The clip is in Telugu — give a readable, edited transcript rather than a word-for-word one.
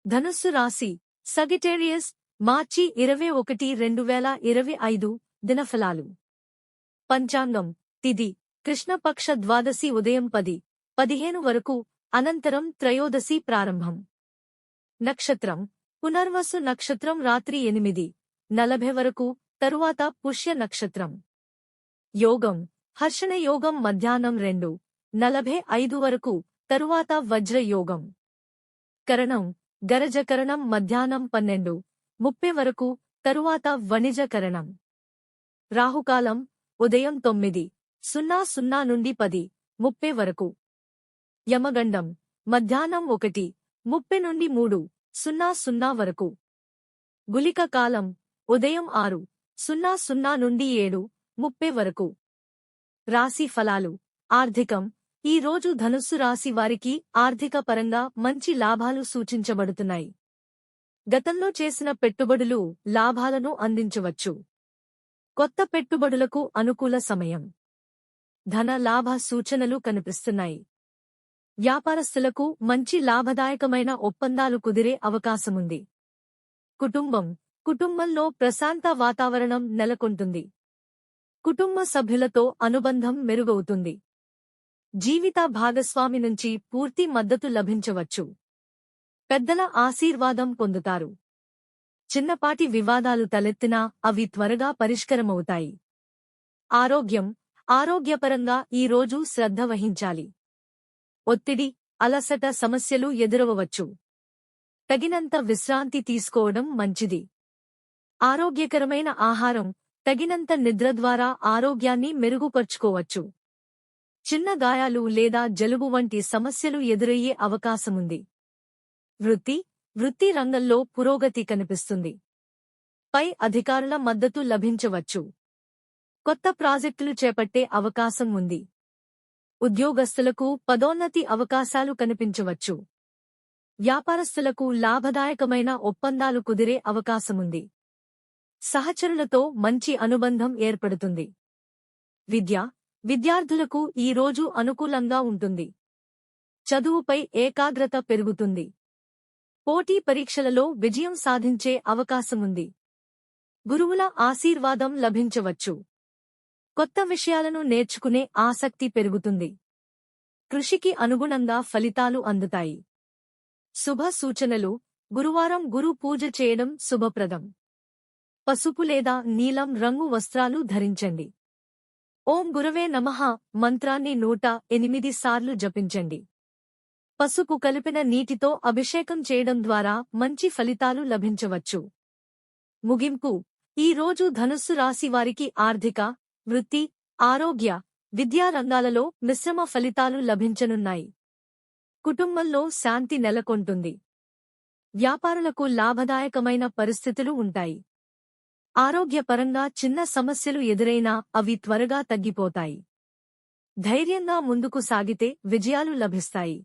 ధనుస్సు రాశి సగిటేరియస్ మార్చి 21, 2025 దినఫలాలు. పంచాంగం తిథి కృష్ణపక్ష ద్వాదశి ఉదయం 10:15 వరకు, అనంతరం త్రయోదశి ప్రారంభం. నక్షత్రం పునర్వసు నక్షత్రం రాత్రి 8:40 వరకు, తరువాత పుష్య నక్షత్రం. యోగం హర్షణ యోగం మధ్యాహ్నం 2:45 వరకు, తరువాత వజ్ర యోగం. కరణం గరజకరణం మధ్యాహ్నం 12:30 వరకు, తరువాత వణిజ కరణం. రాహుకాలం ఉదయం 9:00 నుండి 10:30 వరకు. యమగండం మధ్యాహ్నం 1:30 నుండి 3:00 వరకు. గుళిక కాలం ఉదయం 6:00 నుండి 7:30 వరకు. రాశి ఫలాలు. ఆర్థికం ఈ రోజు ధనుస్సు రాశి వారికి ఆర్థిక పరంగా మంచి లాభాలు సూచించబడుతున్నాయి. గతంలో చేసిన పెట్టుబడులు లాభాలను అందించవచ్చు. కొత్త పెట్టుబడులకు అనుకూల సమయం. ధన లాభ సూచనలు కనిపిస్తున్నాయి. వ్యాపారస్తులకు మంచి లాభదాయకమైన ఒప్పందాలు కుదిరే అవకాశముంది. కుటుంబంలో ప్రశాంత వాతావరణం నెలకొంటుంది. కుటుంబ సభ్యులతో అనుబంధం మెరుగవుతుంది. జీవిత భాగస్వామి నుంచి పూర్తి మద్దతు లభించవచ్చు. పెద్దల ఆశీర్వాదం పొందుతారు. చిన్నపాటి వివాదాలు తలెత్తినా అవి త్వరగా పరిష్కారమవుతాయి. ఆరోగ్యపరంగా ఈ రోజు శ్రద్ధ వహించాలి. ఒత్తిడి, అలసట సమస్యలు ఎదురవవచ్చు. తగినంత విశ్రాంతి తీసుకోవడం మంచిది. ఆరోగ్యకరమైన ఆహారం, తగినంత నిద్ర ద్వారా ఆరోగ్యాన్ని మెరుగుపర్చుకోవచ్చు. చిన్న గాయాలు లేదా జలుబు వంటి సమస్యలు ఎదురయ్యే అవకాశముంది. వృత్తి రంగంలో పురోగతి కనిపిస్తుంది. పై అధికారుల మద్దతు లభించవచ్చు. కొత్త ప్రాజెక్టులు చేపట్టే అవకాశం ఉంది. ఉద్యోగస్తులకు పదోన్నతి అవకాశాలు కనిపించవచ్చు. వ్యాపారస్తులకు లాభదాయకమైన ఒప్పందాలు కుదిరే అవకాశముంది. సహచరులతో మంచి అనుబంధం ఏర్పడుతుంది. విద్యార్థులకు ఈ రోజు అనుకూలంగా ఉంటుంది. చదువుపై ఏకాగ్రత పెరుగుతుంది. పోటీ పరీక్షలలో విజయం సాధించే అవకాశముంది. గురువుల ఆశీర్వాదం లభించవచ్చు. కొత్త విషయాలను నేర్చుకునే ఆసక్తి పెరుగుతుంది. కృషికి అనుగుణంగా ఫలితాలు అందుతాయి. శుభ సూచనలు. గురువారం గురు పూజ చేయడం శుభప్రదం. పసుపు లేదా నీలం రంగు వస్త్రాలు ధరించండి. ఓం గురవే నమః మంత్రాన్ని 108 సార్లు జపించండి. పసుపు కలిపిన నీటితో అభిషేకం చేయడం ద్వారా మంచి ఫలితాలు లభించవచ్చు. ముగింపు. ఈ రోజు ధనుస్సు రాశి వారికి ఆర్థిక, వృత్తి, ఆరోగ్య, విద్యా రంగాలలో మిశ్రమ ఫలితాలు లభించనున్నాయి. కుటుంబంలో శాంతి నెలకొంటుంది. వ్యాపారులకు లాభదాయకమైన పరిస్థితులు ఉంటాయి. ఆరోగ్యపరంగా చిన్న సమస్యలు ఎదురైనా అవి త్వరగా తగ్గిపోతాయి. ధైర్యంగా ముందుకు సాగితే విజయాలు లభిస్తాయి.